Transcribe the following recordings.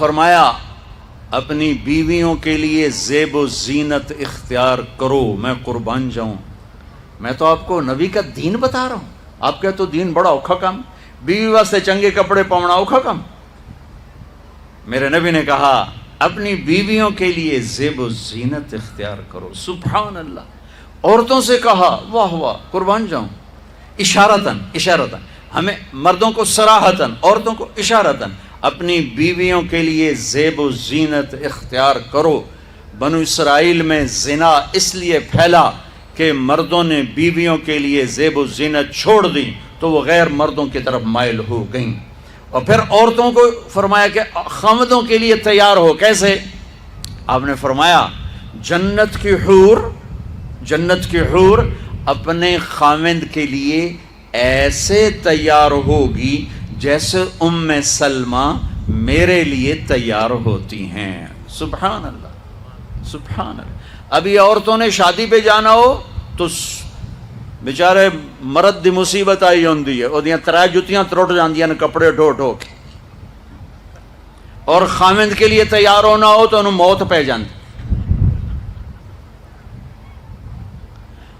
فرمایا اپنی بیویوں کے لیے زیب و زینت اختیار کرو، میں قربان جاؤں، میں تو آپ کو نبی کا دین بتا رہا ہوں، آپ کا تو دین بڑا اوکھا کام، بیوی واسطے چنگے کپڑے پاؤنا اوکھا کام۔ میرے نبی نے کہا اپنی بیویوں کے لیے زیب و زینت اختیار کرو۔ سبحان اللہ۔ عورتوں سے کہا، واہ واہ، قربان جاؤں، اشارتاً ہمیں مردوں کو صراحتاً، عورتوں کو اشارتاً، اپنی بیویوں کے لیے زیب و زینت اختیار کرو۔ بنو اسرائیل میں زنا اس لیے پھیلا کہ مردوں نے بیویوں کے لیے زیب و زینت چھوڑ دی تو وہ غیر مردوں کی طرف مائل ہو گئیں۔ اور پھر عورتوں کو فرمایا کہ خامدوں کے لیے تیار ہو۔ کیسے؟ آپ نے فرمایا جنت کی حور اپنے خامند کے لیے ایسے تیار ہوگی جیسے ام سلمہ میرے لیے تیار ہوتی ہیں۔ سبحان اللہ، سبحان اللہ۔ ابھی عورتوں نے شادی پہ جانا ہو تو بیچارے مرد دی مصیبت آئی ہوندی ہے، وہ ترائے جتیاں ترٹ جاندیاں نے کپڑے ڈھو ڈھو کے، اور خامند کے لیے تیار ہونا ہو تو انہوں موت پہ جاندی۔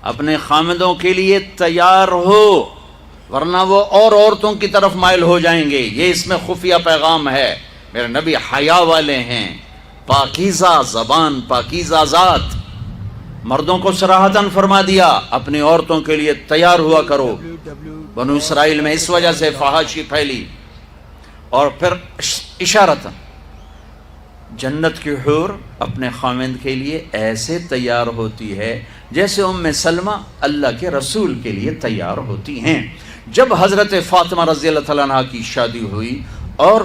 اپنے خامدوں کے لیے تیار ہو ورنہ وہ اور عورتوں کی طرف مائل ہو جائیں گے۔ یہ اس میں خفیہ پیغام ہے۔ میرے نبی حیا والے ہیں، پاکیزہ زبان، پاکیزہ ذات۔ مردوں کو صراحتاً فرما دیا اپنی عورتوں کے لیے تیار ہوا کرو۔ بنو اسرائیل میں اس وجہ سے فحاشی پھیلی۔ اور پھر اشارتاً جنت کی حور اپنے خامند کے لیے ایسے تیار ہوتی ہے جیسے ام سلمہ اللہ کے رسول کے لیے تیار ہوتی ہیں۔ جب حضرت فاطمہ رضی اللہ تعالیٰ عنہ کی شادی ہوئی اور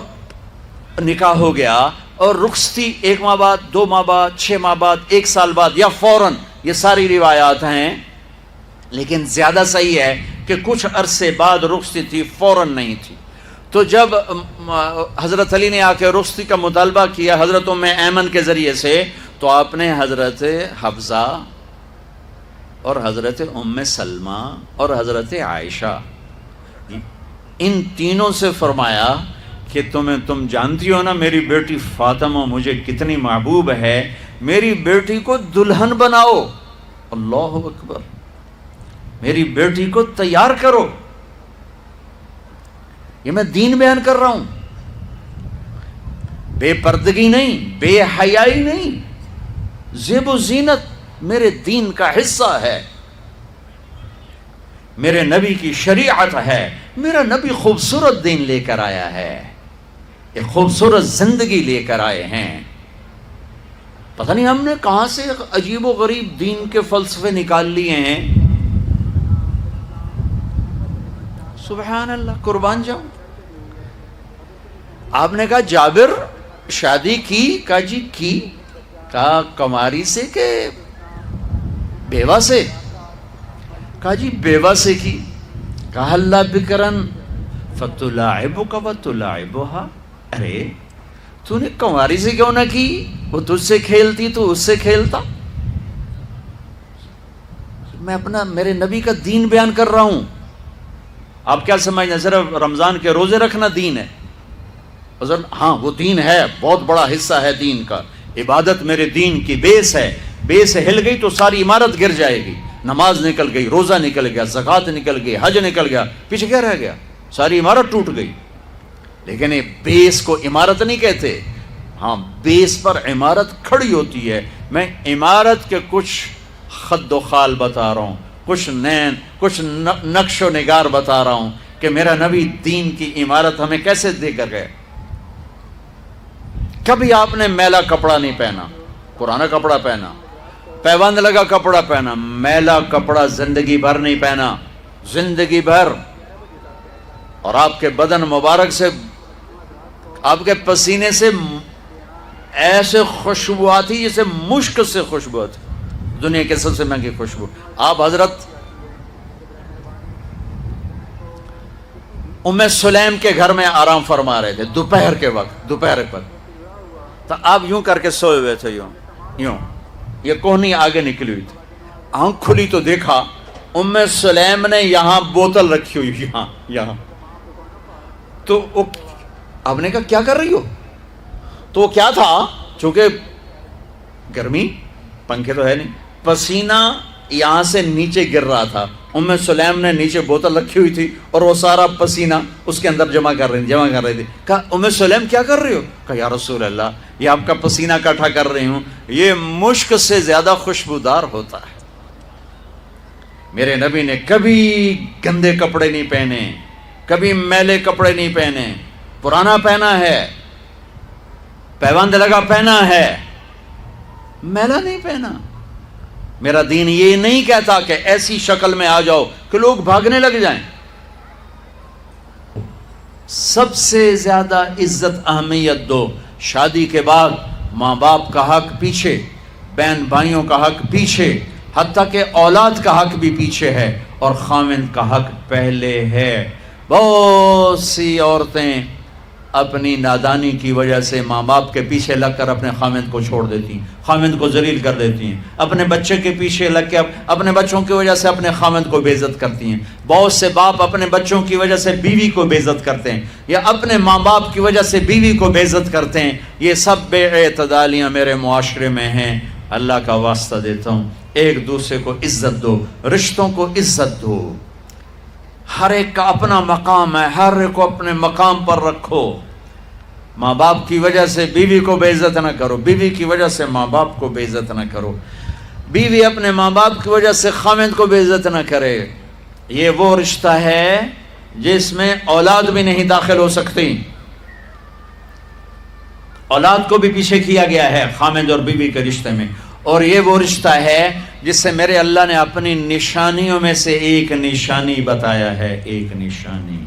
نکاح ہو گیا اور رخصتی 1 ماہ بعد، 2 ماہ بعد، 6 ماہ بعد، 1 سال بعد یا فوراً، یہ ساری روایات ہیں، لیکن زیادہ صحیح ہے کہ کچھ عرصے بعد رخصتی تھی، فوراً نہیں تھی۔ تو جب حضرت علی نے آ کے رخصتی کا مطالبہ کیا حضرت ام ایمن کے ذریعے سے، تو آپ نے حضرت حفصہ اور حضرت ام سلمہ اور حضرت عائشہ ان تینوں سے فرمایا کہ تم جانتی ہو نا میری بیٹی فاطمہ مجھے کتنی محبوب ہے، میری بیٹی کو دلہن بناؤ۔ اللہ اکبر، میری بیٹی کو تیار کرو۔ یہ میں دین بیان کر رہا ہوں، بے پردگی نہیں، بے حیائی نہیں، زیب و زینت میرے دین کا حصہ ہے، میرے نبی کی شریعت ہے۔ میرا نبی خوبصورت دین لے کر آیا ہے، ایک خوبصورت زندگی لے کر آئے ہیں۔ پتہ نہیں ہم نے کہاں سے عجیب و غریب دین کے فلسفے نکال لیے ہیں۔ سبحان اللہ، قربان جاؤں۔ آپ نے کہا جابر شادی کی؟ کہا جی کی۔ کہا کماری سے کہ بیوہ سے؟ کہا جی بیوہ سے کی۔ کہا اللہ بکرن فتلاعبک وتلاعبها، ارے تو نے کماری سے کیوں نہ کی؟ وہ تجھ سے کھیلتی تو اس سے کھیلتا۔ میں میرے نبی کا دین بیان کر رہا ہوں۔ آپ کیا سمجھنا صرف رمضان کے روزے رکھنا دین ہے؟ ہاں وہ دین ہے، بہت بڑا حصہ ہے دین کا۔ عبادت میرے دین کی بیس ہے، بیس ہل گئی تو ساری عمارت گر جائے گی۔ نماز نکل گئی، روزہ نکل گیا، زکوٰۃ نکل گئی، حج نکل گیا، پیچھے کیا رہ گیا؟ ساری عمارت ٹوٹ گئی۔ لیکن یہ بیس کو عمارت نہیں کہتے، ہاں بیس پر عمارت کھڑی ہوتی ہے۔ میں عمارت کے کچھ خد و خال بتا رہا ہوں، کچھ نقش و نگار بتا رہا ہوں کہ میرا نبی دین کی عمارت ہمیں کیسے دے کر گئے۔ کبھی آپ نے میلا کپڑا نہیں پہنا، پرانا کپڑا پہنا، پیوند لگا کپڑا پہنا، میلا کپڑا زندگی بھر نہیں پہنا، زندگی بھر۔ اور آپ کے بدن مبارک سے، آپ کے پسینے سے ایسے خوشبو آتی جیسے مشک سے خوشبو آتی، دنیا کے سب سے مہنگی خوشبو۔ آپ حضرت ام سلیم کے گھر میں آرام فرما رہے تھے دوپہر کے وقت، تو آپ یوں کر کے سوئے ہوئے تھے، یوں یہ کوہنی آگے نکلی ہوئی تھی۔ آنکھ کھلی تو دیکھا ام سلیم نے یہاں بوتل رکھی ہوئی، یہاں۔ تو آپ نے کہا کیا کر رہی ہو؟ تو تو وہ کیا تھا، چونکہ گرمی، پنکھے تو ہے نہیں، پسینہ یہاں سے نیچے گر رہا تھا، ام سلیم نے نیچے بوتل رکھی ہوئی تھی اور وہ سارا پسینہ اس کے اندر جمع کر رہی تھی۔ کہا ام سلیم کیا کر رہی ہو؟ کہا یا رسول اللہ یہ آپ کا پسینہ اکٹھا کر رہی ہوں، یہ مشک سے زیادہ خوشبودار ہوتا ہے۔ میرے نبی نے کبھی گندے کپڑے نہیں پہنے، کبھی میلے کپڑے نہیں پہنے، پرانا پہنا ہے، پیوند لگا پہنا ہے، میلا نہیں پہنا۔ میرا دین یہ نہیں کہتا کہ ایسی شکل میں آ جاؤ کہ لوگ بھاگنے لگ جائیں۔ سب سے زیادہ عزت اہمیت دو، شادی کے بعد ماں باپ کا حق پیچھے، بہن بھائیوں کا حق پیچھے، حتیٰ کہ اولاد کا حق بھی پیچھے ہے اور خاوند کا حق پہلے ہے۔ بہت سی عورتیں اپنی نادانی کی وجہ سے ماں باپ کے پیچھے لگ کر اپنے خاوند کو چھوڑ دیتی ہیں، خاوند کو ذلیل کر دیتی ہیں، اپنے بچے کے پیچھے لگ کے اپنے بچوں کی وجہ سے اپنے خاوند کو بے عزت کرتی ہیں۔ بہت سے باپ اپنے بچوں کی وجہ سے بیوی کو بے عزت کرتے ہیں، یا اپنے ماں باپ کی وجہ سے بیوی کو بے عزت کرتے ہیں۔ یہ سب بے اعتدالیاں میرے معاشرے میں ہیں۔ اللہ کا واسطہ دیتا ہوں، ایک دوسرے کو عزت دو، رشتوں کو عزت دو۔ ہر ایک کا اپنا مقام ہے، ہر ایک کو اپنے مقام پر رکھو۔ ماں باپ کی وجہ سے بیوی کو بے عزت نہ کرو، بیوی کی وجہ سے ماں باپ کو بے عزت نہ کرو، بیوی اپنے ماں باپ کی وجہ سے خاوند کو بے عزت نہ کرے۔ یہ وہ رشتہ ہے جس میں اولاد بھی نہیں داخل ہو سکتی، اولاد کو بھی پیچھے کیا گیا ہے خاوند اور بیوی کے رشتے میں۔ اور یہ وہ رشتہ ہے جس سے میرے اللہ نے اپنی نشانیوں میں سے ایک نشانی بتایا ہے، ایک نشانی۔